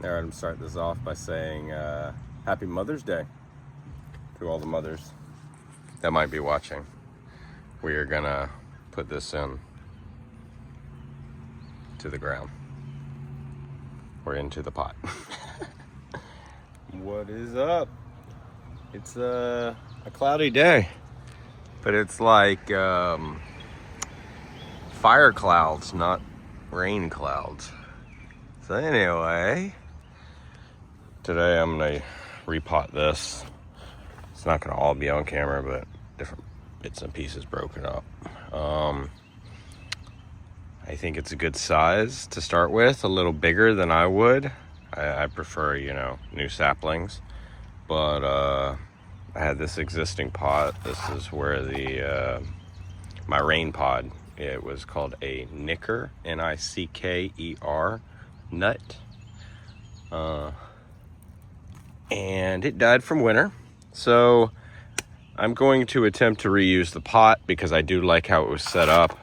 All right, I'm starting this off by saying Happy Mother's Day to all the mothers that might be watching. We are gonna put this in to the ground or into the pot. What is up? It's a cloudy day, but it's like fire clouds, not rain clouds. So anyway, today I'm gonna repot this. It's not gonna all be on camera, but different bits and pieces broken up. I think it's a good size to start with, a little bigger than I would. I prefer, new saplings, but I had this existing pot. This is where my rain pod, it was called a Nicker, N-I-C-K-E-R nut. And it died from winter. So I'm going to attempt to reuse the pot because I do like how it was set up.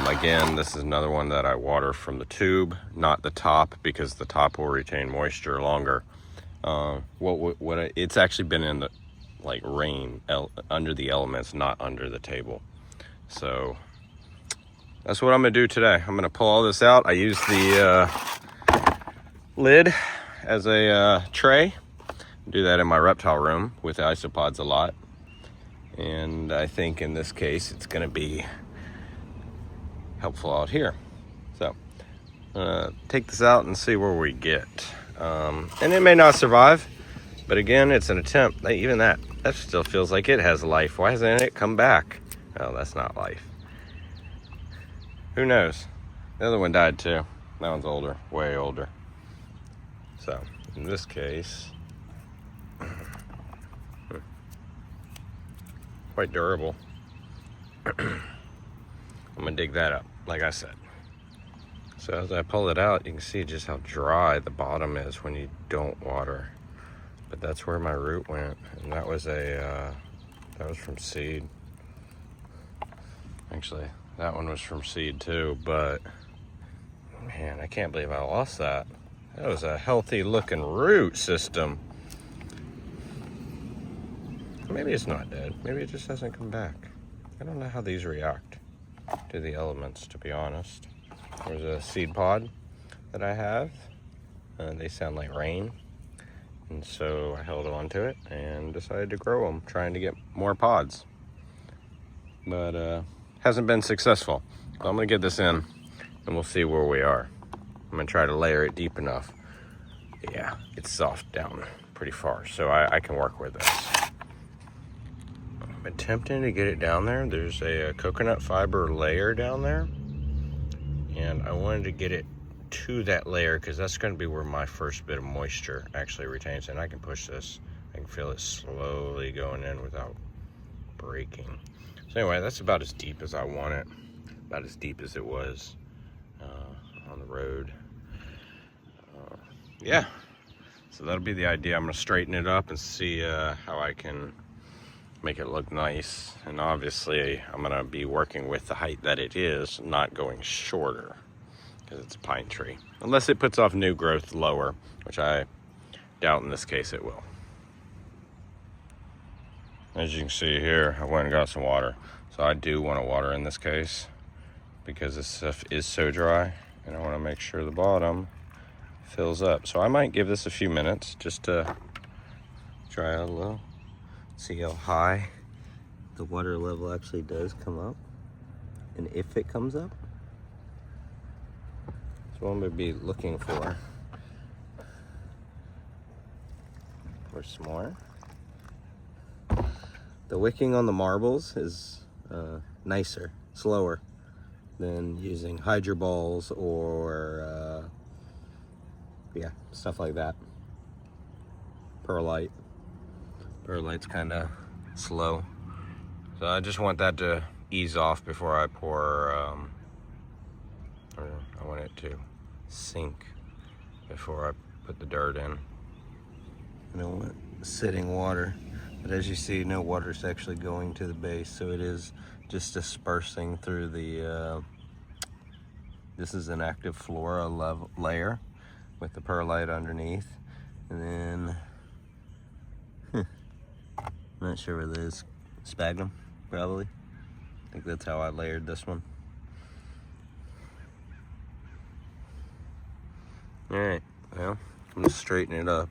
Again, this is another one that I water from the tube, not the top, because the top will retain moisture longer. It's actually been in the rain under the elements, not under the table. So that's what I'm gonna do today. I'm gonna pull all this out. I use the lid as a tray. Do that in my reptile room with isopods a lot. And I think in this case, it's gonna be helpful out here. So take this out and see where we get. And it may not survive, but again, it's an attempt. Even that still feels like it has life. Why hasn't it come back? Oh, that's not life. Who knows? The other one died too. That one's older, way older. So in this case, quite durable. I'm gonna dig that up, like I said. So as I pull it out, you can see just how dry the bottom is when you don't water. But that's where my root went, and that was from seed. Actually, that one was from seed too, but man, I can't believe I lost that. That was a healthy looking root system. Maybe it's not dead. Maybe it just hasn't come back. I don't know how these react to the elements, to be honest. There's a seed pod that I have. They sound like rain. And so I held on to it and decided to grow them, trying to get more pods. But hasn't been successful. So I'm gonna get this in and we'll see where we are. I'm gonna try to layer it deep enough. Yeah, it's soft down pretty far, so I can work with this. I'm attempting to get it down there. There's a coconut fiber layer down there, and I wanted to get it to that layer because that's going to be where my first bit of moisture actually retains. And I can push this. I can feel it slowly going in without breaking. So anyway, that's about as deep as I want it. About as deep as it was on the road. Yeah, so that'll be the idea. I'm going to straighten it up and see how I can make it look nice. And obviously I'm going to be working with the height that it is, not going shorter because it's a pine tree, unless it puts off new growth lower, which I doubt in this case it will. As you can see here, I went and got some water. So I do want to water in this case because this stuff is so dry, and I want to make sure the bottom fills up. So I might give this a few minutes just to dry out a little. See how high the water level actually does come up, and if it comes up. That's what I'm going to be looking for. Or some more. The wicking on the marbles is nicer, slower than using hydro balls or stuff like that. Perlite. Perlite's kind of slow. So I just want that to ease off before I pour, or I want it to sink before I put the dirt in. I don't want sitting water, but as you see, no water's actually going to the base, so it is just dispersing through the, this is an active flora layer. with the perlite underneath. And then, I'm not sure where this is. Sphagnum, probably. I think that's how I layered this one. All right, well, I'm gonna straighten it up.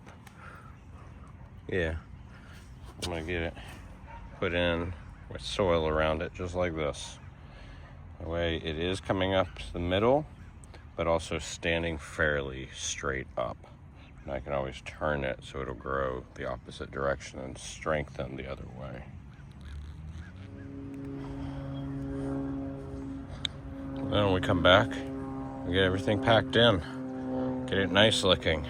Yeah, I'm gonna get it put in with soil around it, just like this. That way it is coming up the middle, but also standing fairly straight up. And I can always turn it so it'll grow the opposite direction and strengthen the other way. Then when we come back, we get everything packed in. Get it nice looking.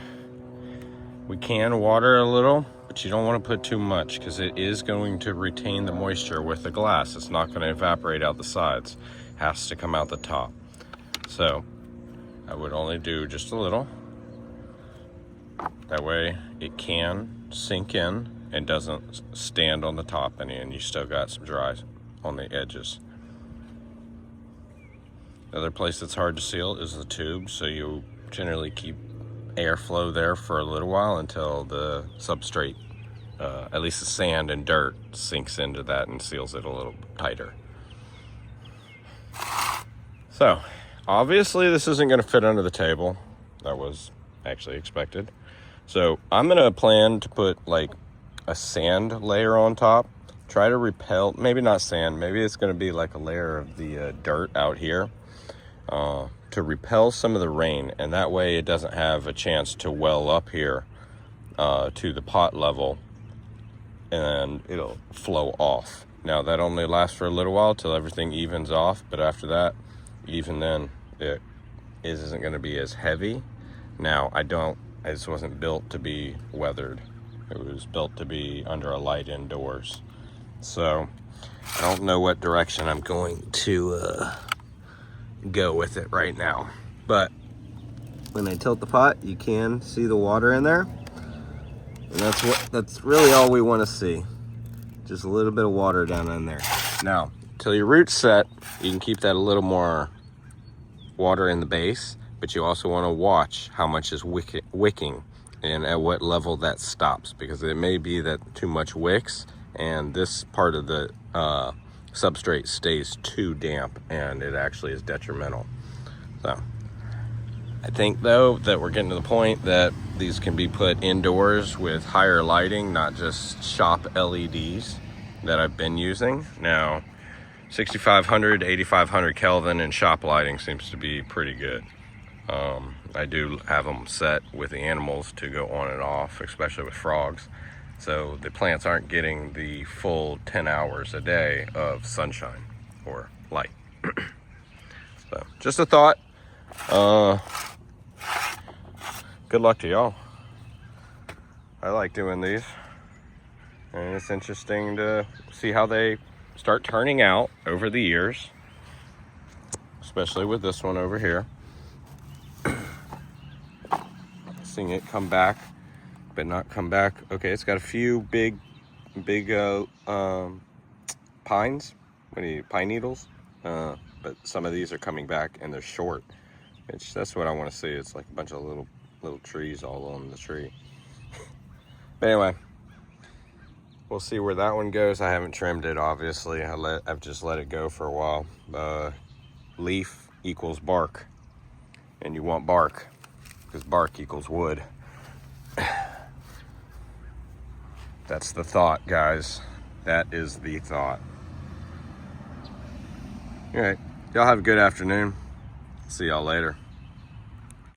We can water a little, but you don't want to put too much because it is going to retain the moisture with the glass. It's not going to evaporate out the sides. It has to come out the top. So I would only do just a little. That way it can sink in and doesn't stand on the top and you still got some dry on the edges. The other place that's hard to seal is the tube, so you generally keep airflow there for a little while until the substrate, at least the sand and dirt, sinks into that and seals it a little tighter. So, obviously this isn't going to fit under the table. That was actually expected. So I'm going to plan to put like a sand layer on top. Try to repel, maybe not sand, maybe it's going to be like a layer of the dirt out here to repel some of the rain. And that way it doesn't have a chance to well up here to the pot level and it'll flow off. Now that only lasts for a little while till everything evens off. But after that, even then, it isn't going to be as heavy. Now, this wasn't built to be weathered. It was built to be under a light indoors. So, I don't know what direction I'm going to go with it right now. But when I tilt the pot, you can see the water in there. And that's really all we want to see. Just a little bit of water down in there. Now, till your root's set, you can keep that a little more water in the base, but you also want to watch how much is wicking and at what level that stops, because it may be that too much wicks and this part of the substrate stays too damp and it actually is detrimental. So I think though that we're getting to the point that these can be put indoors with higher lighting, not just shop LEDs that I've been using. Now 6500 to 8500 Kelvin in shop lighting seems to be pretty good. I do have them set with the animals to go on and off, especially with frogs. So the plants aren't getting the full 10 hours a day of sunshine or light. So just a thought. Good luck to y'all. I like doing these. And it's interesting to see how they start turning out over the years. Especially with this one over here. Seeing it come back, but not come back. Okay, it's got a few big pines, pine needles, but some of these are coming back and they're short. That's what I want to see. It's like a bunch of little trees all on the tree. But anyway, we'll see where that one goes. I haven't trimmed it, obviously. I've just let it go for a while. Leaf equals bark, and you want bark because bark equals wood. That's the thought, guys. That is the thought. All right, y'all have a good afternoon. See y'all later.